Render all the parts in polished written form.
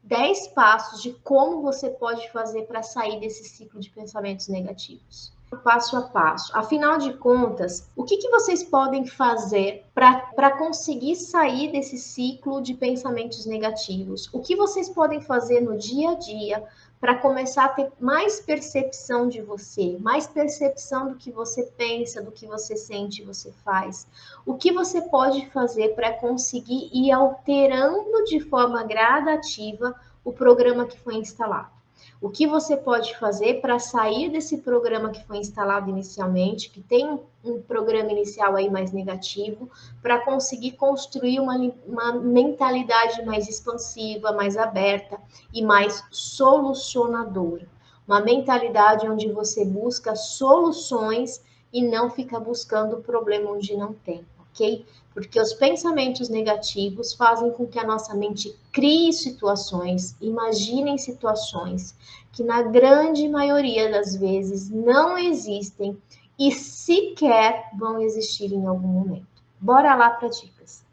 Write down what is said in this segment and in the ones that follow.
10 passos de como você pode fazer para sair desse ciclo de pensamentos negativos. Passo a passo. Afinal de contas, o que vocês podem fazer para conseguir sair desse ciclo de pensamentos negativos? O que vocês podem fazer no dia a dia para começar a ter mais percepção de você, mais percepção do que você pensa, do que você sente e você faz? O que você pode fazer para conseguir ir alterando de forma gradativa o programa que foi instalado? O que você pode fazer para sair desse programa que foi instalado inicialmente, que tem um programa inicial aí mais negativo, para conseguir construir uma mentalidade mais expansiva, mais aberta e mais solucionadora. Uma mentalidade onde você busca soluções e não fica buscando o problema onde não tem, ok? Porque os pensamentos negativos fazem com que a nossa mente crie situações, imaginem situações que na grande maioria das vezes não existem e sequer vão existir em algum momento. Bora lá para dicas.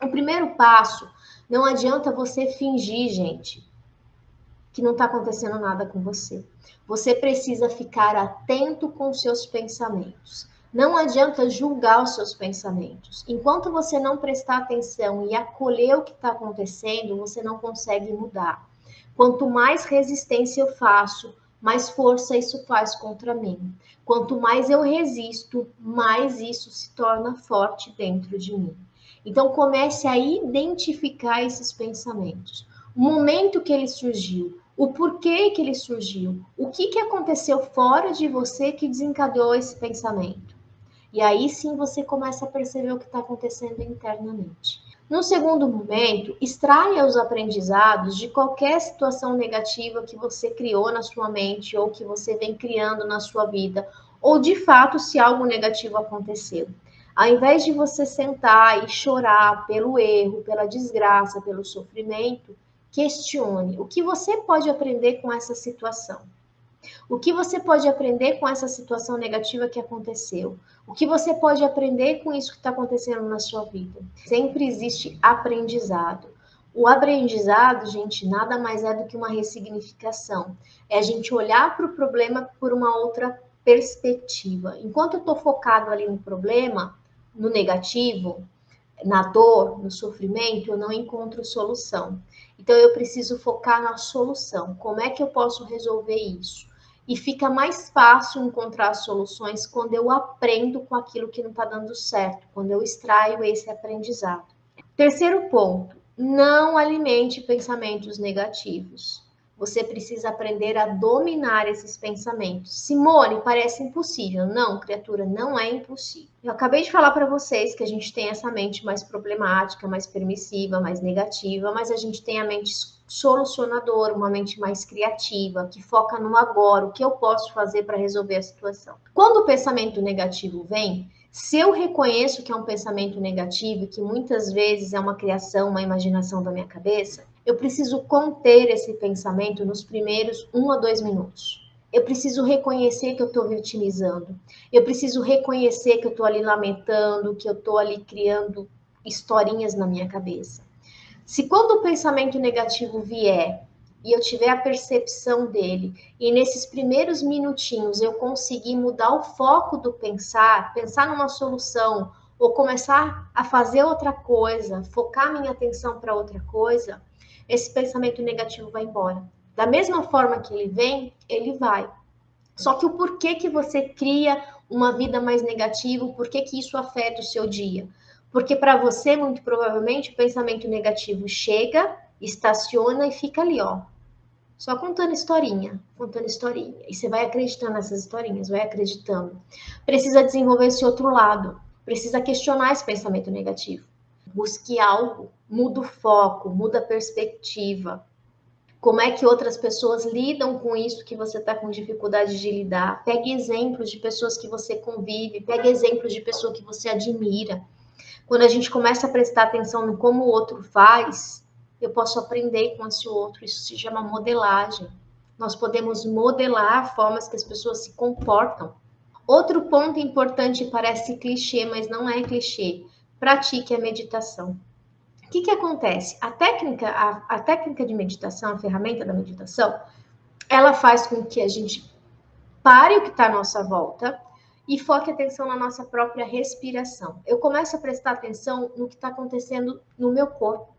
O primeiro passo, não adianta você fingir, gente, que não está acontecendo nada com você. Você precisa ficar atento com seus pensamentos. Não adianta julgar os seus pensamentos. Enquanto você não prestar atenção e acolher o que está acontecendo, você não consegue mudar. Quanto mais resistência eu faço, mais força isso faz contra mim. Quanto mais eu resisto, mais isso se torna forte dentro de mim. Então comece a identificar esses pensamentos. O momento que ele surgiu, o porquê que ele surgiu, o que aconteceu fora de você que desencadeou esse pensamento. E aí sim você começa a perceber o que está acontecendo internamente. No segundo momento, extraia os aprendizados de qualquer situação negativa que você criou na sua mente ou que você vem criando na sua vida, ou de fato se algo negativo aconteceu. Ao invés de você sentar e chorar pelo erro, pela desgraça, pelo sofrimento, questione o que você pode aprender com essa situação. O que você pode aprender com essa situação negativa que aconteceu? O que você pode aprender com isso que está acontecendo na sua vida? Sempre existe aprendizado. O aprendizado, gente, nada mais é do que uma ressignificação. É a gente olhar para o problema por uma outra perspectiva. Enquanto eu estou focado ali no problema, no negativo, na dor, no sofrimento, eu não encontro solução. Então eu preciso focar na solução. Como é que eu posso resolver isso? E fica mais fácil encontrar soluções quando eu aprendo com aquilo que não está dando certo, quando eu extraio esse aprendizado. Terceiro ponto, não alimente pensamentos negativos. Você precisa aprender a dominar esses pensamentos. Simone, parece impossível. Não, criatura, não é impossível. Eu acabei de falar para vocês que a gente tem essa mente mais problemática, mais permissiva, mais negativa, mas a gente tem a mente solucionadora, uma mente mais criativa, que foca no agora, o que eu posso fazer para resolver a situação. Quando o pensamento negativo vem, se eu reconheço que é um pensamento negativo e que muitas vezes é uma criação, uma imaginação da minha cabeça, eu preciso conter esse pensamento nos primeiros 1 a 2 minutos. Eu preciso reconhecer que eu estou vitimizando. Eu preciso reconhecer que eu estou ali lamentando, que eu estou ali criando historinhas na minha cabeça. Se quando o pensamento negativo vier e eu tiver a percepção dele, e nesses primeiros minutinhos eu conseguir mudar o foco do pensar numa solução, ou começar a fazer outra coisa, focar minha atenção para outra coisa, esse pensamento negativo vai embora. Da mesma forma que ele vem, ele vai. Só que o porquê que você cria uma vida mais negativa, o porquê que isso afeta o seu dia? Porque para você, muito provavelmente, o pensamento negativo chega, estaciona e fica ali, ó. Só contando historinha, contando historinha. E você vai acreditando nessas historinhas, vai acreditando. Precisa desenvolver esse outro lado. Precisa questionar esse pensamento negativo. Busque algo, muda o foco, muda a perspectiva. Como é que outras pessoas lidam com isso que você está com dificuldade de lidar? Pegue exemplos de pessoas que você convive, pegue exemplos de pessoas que você admira. Quando a gente começa a prestar atenção em como o outro faz, eu posso aprender com esse outro. Isso se chama modelagem. Nós podemos modelar formas que as pessoas se comportam. Outro ponto importante, parece clichê, mas não é clichê. Pratique a meditação. O que acontece? A técnica de meditação, a ferramenta da meditação, ela faz com que a gente pare o que está à nossa volta e foque atenção na nossa própria respiração. Eu começo a prestar atenção no que está acontecendo no meu corpo.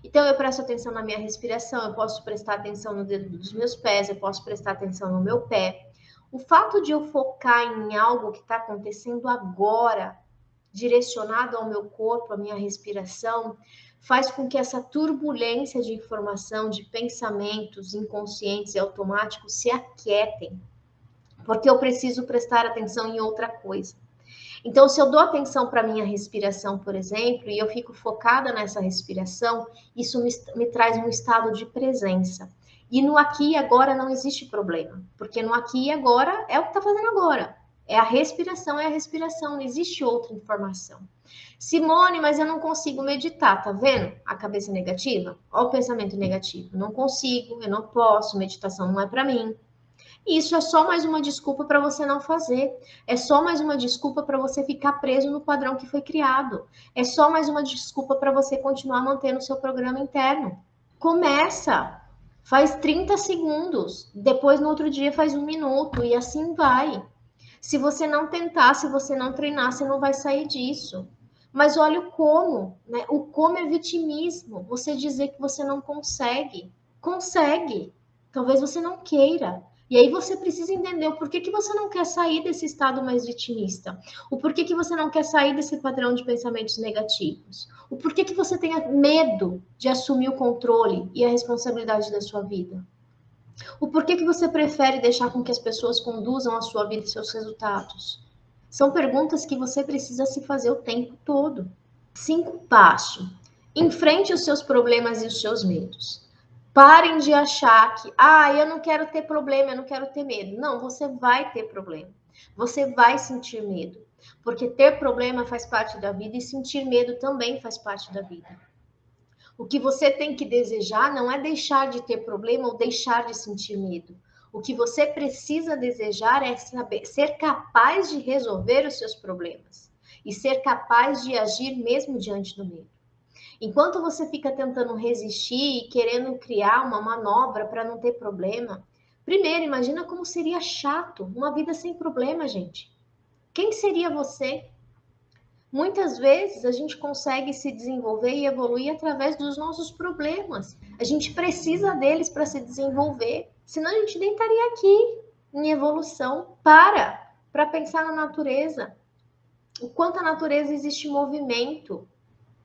Então, eu presto atenção na minha respiração, eu posso prestar atenção no dedo dos meus pés, eu posso prestar atenção no meu pé. O fato de eu focar em algo que está acontecendo agora, direcionado ao meu corpo, à minha respiração, faz com que essa turbulência de informação, de pensamentos inconscientes e automáticos se aquietem, porque eu preciso prestar atenção em outra coisa. Então, se eu dou atenção para a minha respiração, por exemplo, e eu fico focada nessa respiração, isso me traz um estado de presença. E no aqui e agora não existe problema, porque no aqui e agora é o que está fazendo agora. É a respiração, não existe outra informação. Simone, mas eu não consigo meditar, tá vendo? A cabeça negativa? Olha o pensamento negativo. Não consigo, eu não posso, meditação não é para mim. E isso é só mais uma desculpa para você não fazer. É só mais uma desculpa para você ficar preso no padrão que foi criado. É só mais uma desculpa para você continuar mantendo o seu programa interno. Começa, faz 30 segundos, depois no outro dia faz 1 minuto e assim vai. Se você não tentar, se você não treinar, você não vai sair disso. Mas olha o como, né? O como é vitimismo. Você dizer que você não consegue. Consegue. Talvez você não queira. E aí você precisa entender o porquê que você não quer sair desse estado mais vitimista. O porquê que você não quer sair desse padrão de pensamentos negativos. O porquê que você tem medo de assumir o controle e a responsabilidade da sua vida. O porquê que você prefere deixar com que as pessoas conduzam a sua vida e seus resultados. São perguntas que você precisa se fazer o tempo todo. 5 passos. Enfrente os seus problemas e os seus medos. Parem de achar que, eu não quero ter problema, eu não quero ter medo. Não, você vai ter problema. Você vai sentir medo. Porque ter problema faz parte da vida e sentir medo também faz parte da vida. O que você tem que desejar não é deixar de ter problema ou deixar de sentir medo. O que você precisa desejar é ser capaz de resolver os seus problemas e ser capaz de agir mesmo diante do medo. Enquanto você fica tentando resistir e querendo criar uma manobra para não ter problema, primeiro, imagina como seria chato uma vida sem problema, gente. Quem seria você? Muitas vezes a gente consegue se desenvolver e evoluir através dos nossos problemas. A gente precisa deles para se desenvolver, senão a gente nem estaria aqui em evolução. Para pensar na natureza. O quanto a natureza existe movimento.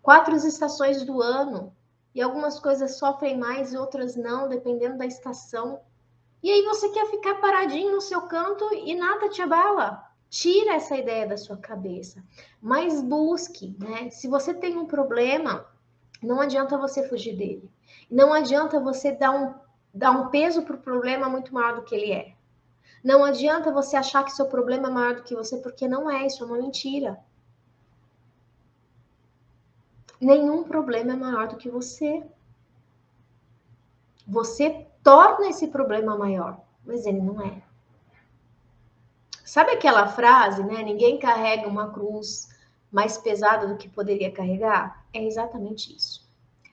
4 estações do ano. E algumas coisas sofrem mais e outras não, dependendo da estação. E aí você quer ficar paradinho no seu canto e nada te abala. Tira essa ideia da sua cabeça, mas busque, né? Se você tem um problema, não adianta você fugir dele. Não adianta você dar um peso para o problema muito maior do que ele é. Não adianta você achar que seu problema é maior do que você, porque não é, isso é uma mentira. Nenhum problema é maior do que você. Você torna esse problema maior, mas ele não é. Sabe aquela frase, né? Ninguém carrega uma cruz mais pesada do que poderia carregar? É exatamente isso.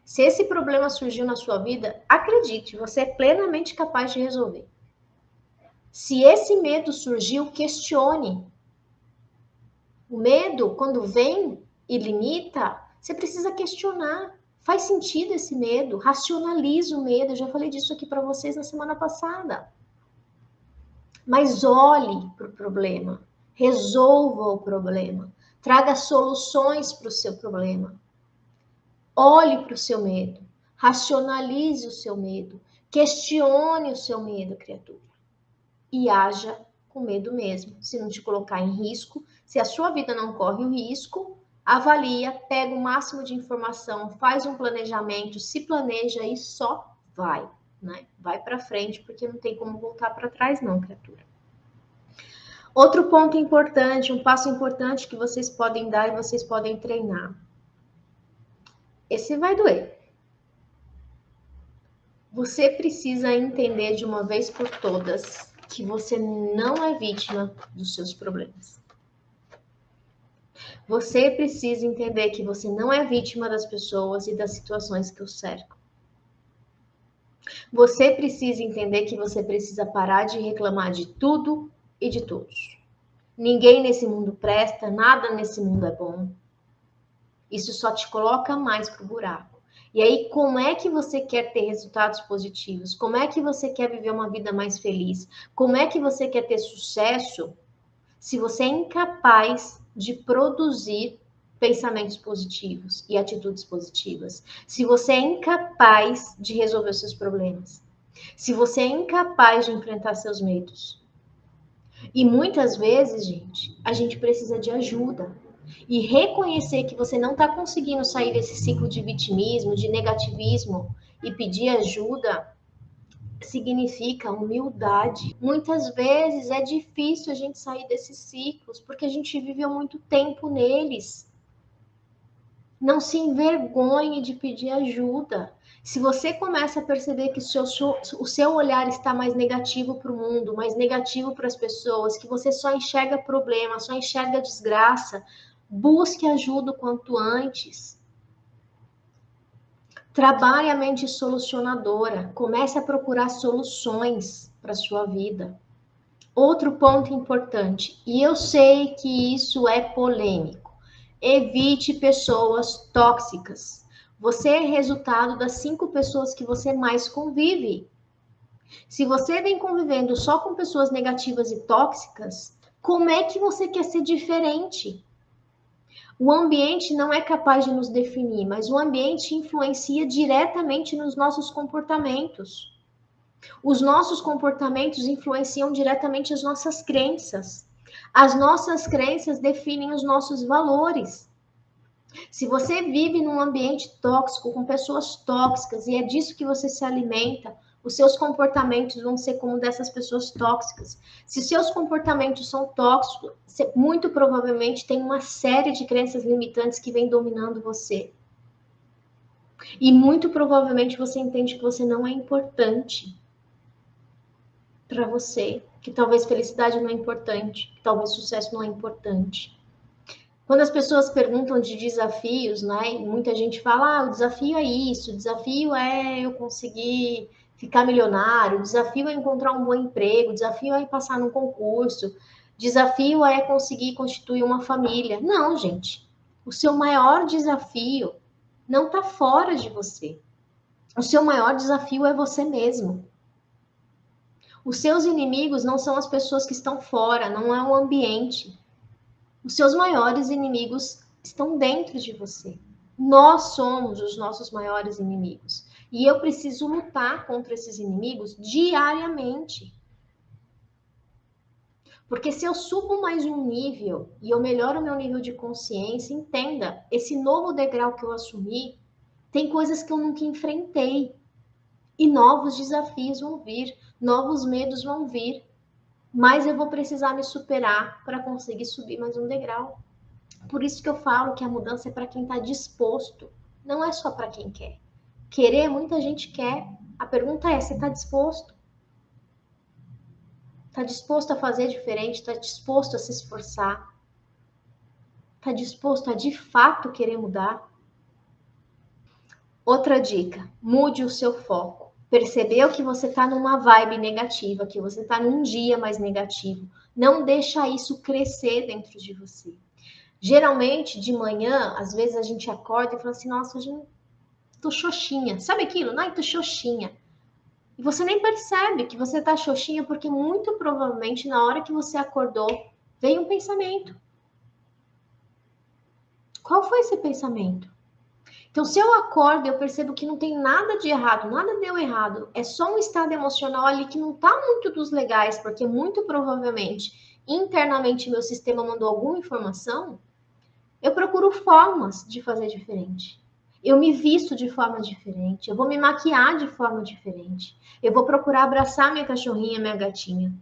Se esse problema surgiu na sua vida, acredite, você é plenamente capaz de resolver. Se esse medo surgiu, questione. O medo, quando vem e limita, você precisa questionar. Faz sentido esse medo? Racionalize o medo. Eu já falei disso aqui para vocês na semana passada. Mas olhe para o problema, resolva o problema, traga soluções para o seu problema. Olhe para o seu medo, racionalize o seu medo, questione o seu medo, criatura. E haja com medo mesmo. Se não te colocar em risco, se a sua vida não corre o risco, avalia, pega o máximo de informação, faz um planejamento, se planeja e só vai. Né? Vai para frente, porque não tem como voltar para trás não, criatura. Outro ponto importante, um passo importante que vocês podem dar e vocês podem treinar. Esse vai doer. Você precisa entender de uma vez por todas que você não é vítima dos seus problemas. Você precisa entender que você não é vítima das pessoas e das situações que o cercam. Você precisa entender que você precisa parar de reclamar de tudo e de todos. Ninguém nesse mundo presta, nada nesse mundo é bom. Isso só te coloca mais pro buraco. E aí, como é que você quer ter resultados positivos? Como é que você quer viver uma vida mais feliz? Como é que você quer ter sucesso se você é incapaz de produzir pensamentos positivos e atitudes positivas? Se você é incapaz de resolver seus problemas? Se você é incapaz de enfrentar seus medos? E muitas vezes, gente, a gente precisa de ajuda. E reconhecer que você não está conseguindo sair desse ciclo de vitimismo, de negativismo e pedir ajuda significa humildade. Muitas vezes é difícil a gente sair desses ciclos porque a gente viveu muito tempo neles. Não se envergonhe de pedir ajuda. Se você começa a perceber que o seu olhar está mais negativo para o mundo, mais negativo para as pessoas, que você só enxerga problema, só enxerga desgraça, busque ajuda o quanto antes. Trabalhe a mente solucionadora. Comece a procurar soluções para a sua vida. Outro ponto importante, e eu sei que isso é polêmico, evite pessoas tóxicas. Você é resultado das 5 pessoas que você mais convive. Se você vem convivendo só com pessoas negativas e tóxicas, como é que você quer ser diferente? O ambiente não é capaz de nos definir, mas o ambiente influencia diretamente nos nossos comportamentos. Os nossos comportamentos influenciam diretamente as nossas crenças. As nossas crenças definem os nossos valores. Se você vive num ambiente tóxico, com pessoas tóxicas, e é disso que você se alimenta, os seus comportamentos vão ser como dessas pessoas tóxicas. Se seus comportamentos são tóxicos, você muito provavelmente tem uma série de crenças limitantes que vem dominando você. E muito provavelmente você entende que você não é importante para você, que talvez felicidade não é importante, que talvez sucesso não é importante. Quando as pessoas perguntam de desafios, né, muita gente fala, o desafio é isso, o desafio é eu conseguir ficar milionário, o desafio é encontrar um bom emprego, o desafio é passar num concurso, o desafio é conseguir constituir uma família. Não, gente, o seu maior desafio não está fora de você. O seu maior desafio é você mesmo. Os seus inimigos não são as pessoas que estão fora, não é o ambiente. Os seus maiores inimigos estão dentro de você. Nós somos os nossos maiores inimigos. E eu preciso lutar contra esses inimigos diariamente. Porque se eu subo mais um nível e eu melhoro o meu nível de consciência, entenda, esse novo degrau que eu assumi, tem coisas que eu nunca enfrentei. E novos desafios vão vir, novos medos vão vir. Mas eu vou precisar me superar para conseguir subir mais um degrau. Por isso que eu falo que a mudança é para quem está disposto, não é só para quem quer. Querer, muita gente quer. A pergunta é, você está disposto? Está disposto a fazer diferente? Está disposto a se esforçar? Está disposto a, de fato, querer mudar? Outra dica, mude o seu foco. Percebeu que você está numa vibe negativa, que você está num dia mais negativo. Não deixa isso crescer dentro de você. Geralmente, de manhã, às vezes a gente acorda e fala assim, nossa, hoje eu tô xoxinha. Sabe aquilo? Ai, tô xoxinha. E você nem percebe que você tá xoxinha porque muito provavelmente na hora que você acordou, veio um pensamento. Qual foi esse pensamento? Então, se eu acordo e eu percebo que não tem nada de errado, nada deu errado, é só um estado emocional ali que não tá muito dos legais, porque muito provavelmente, internamente, meu sistema mandou alguma informação, eu procuro formas de fazer diferente. Eu me visto de forma diferente, eu vou me maquiar de forma diferente, eu vou procurar abraçar minha cachorrinha, minha gatinha.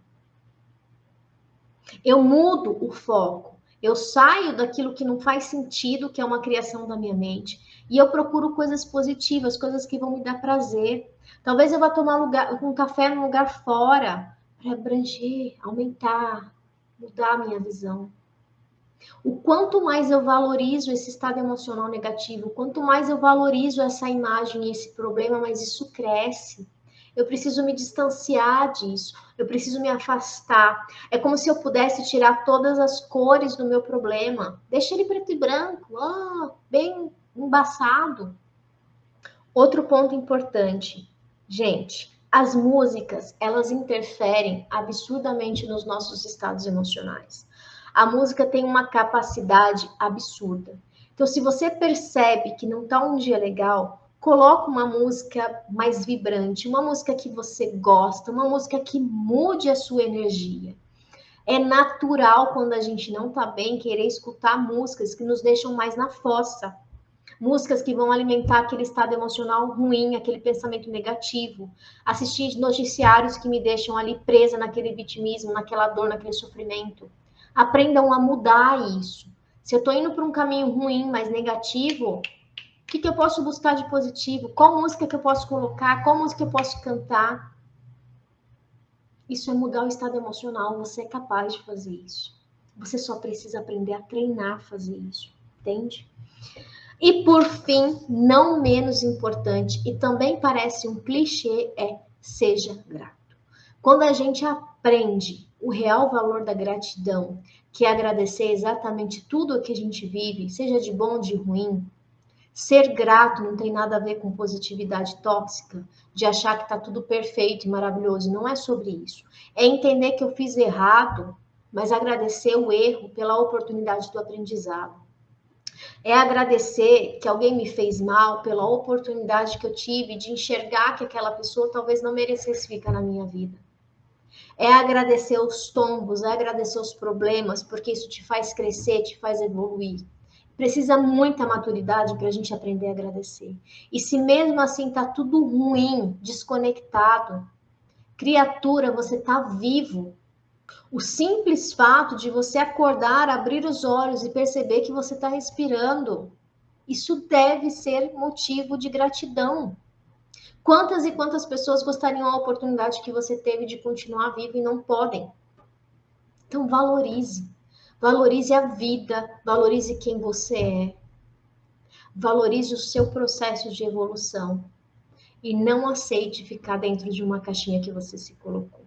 Eu mudo o foco, eu saio daquilo que não faz sentido, que é uma criação da minha mente, e eu procuro coisas positivas, coisas que vão me dar prazer. Talvez eu vá tomar um café num lugar fora, para abranger, aumentar, mudar a minha visão. O quanto mais eu valorizo esse estado emocional negativo, quanto mais eu valorizo essa imagem e esse problema, mais isso cresce. Eu preciso me distanciar disso, eu preciso me afastar. É como se eu pudesse tirar todas as cores do meu problema. Deixa ele preto e branco, bem embaçado. Outro ponto importante, gente, as músicas, elas interferem absurdamente nos nossos estados emocionais. A música tem uma capacidade absurda. Então, se você percebe que não está um dia legal, coloca uma música mais vibrante, uma música que você gosta, uma música que mude a sua energia. É natural, quando a gente não está bem, querer escutar músicas que nos deixam mais na fossa. Músicas que vão alimentar aquele estado emocional ruim, aquele pensamento negativo. Assistir noticiários que me deixam ali presa naquele vitimismo, naquela dor, naquele sofrimento. Aprendam a mudar isso. Se eu estou indo para um caminho ruim, mais negativo, o que eu posso buscar de positivo? Qual música que eu posso colocar? Qual música eu posso cantar? Isso é mudar o estado emocional. Você é capaz de fazer isso. Você só precisa aprender a treinar a fazer isso. Entende? E por fim, não menos importante, e também parece um clichê, seja grato. Quando a gente aprende o real valor da gratidão, que é agradecer exatamente tudo o que a gente vive, seja de bom ou de ruim, ser grato não tem nada a ver com positividade tóxica, de achar que está tudo perfeito e maravilhoso, não é sobre isso. É entender que eu fiz errado, mas agradecer o erro pela oportunidade do aprendizado. É agradecer que alguém me fez mal pela oportunidade que eu tive de enxergar que aquela pessoa talvez não merecesse ficar na minha vida. É agradecer os tombos, é agradecer os problemas, porque isso te faz crescer, te faz evoluir. Precisa muita maturidade para a gente aprender a agradecer. E se mesmo assim tá tudo ruim, desconectado, criatura, você tá vivo. O simples fato de você acordar, abrir os olhos e perceber que você está respirando, isso deve ser motivo de gratidão. Quantas e quantas pessoas gostariam da oportunidade que você teve de continuar vivo e não podem? Então valorize. Valorize a vida, valorize quem você é. Valorize o seu processo de evolução. E não aceite ficar dentro de uma caixinha que você se colocou.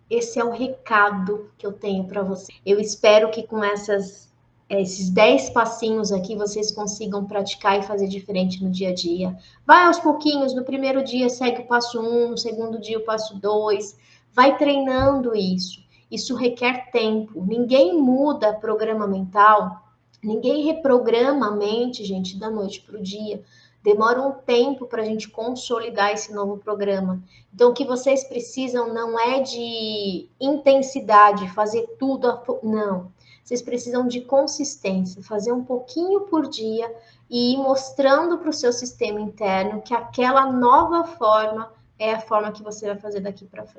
Esse é o recado que eu tenho para você. Eu espero que com esses 10 passinhos aqui vocês consigam praticar e fazer diferente no dia a dia. Vai aos pouquinhos, no primeiro dia segue o passo 1, no segundo dia o passo 2. Vai treinando isso. Isso requer tempo. Ninguém muda programa mental, ninguém reprograma a mente, gente, da noite para o dia. Demora um tempo para a gente consolidar esse novo programa. Então, o que vocês precisam não é de intensidade, fazer tudo. Não. Vocês precisam de consistência, fazer um pouquinho por dia e ir mostrando para o seu sistema interno que aquela nova forma é a forma que você vai fazer daqui para frente.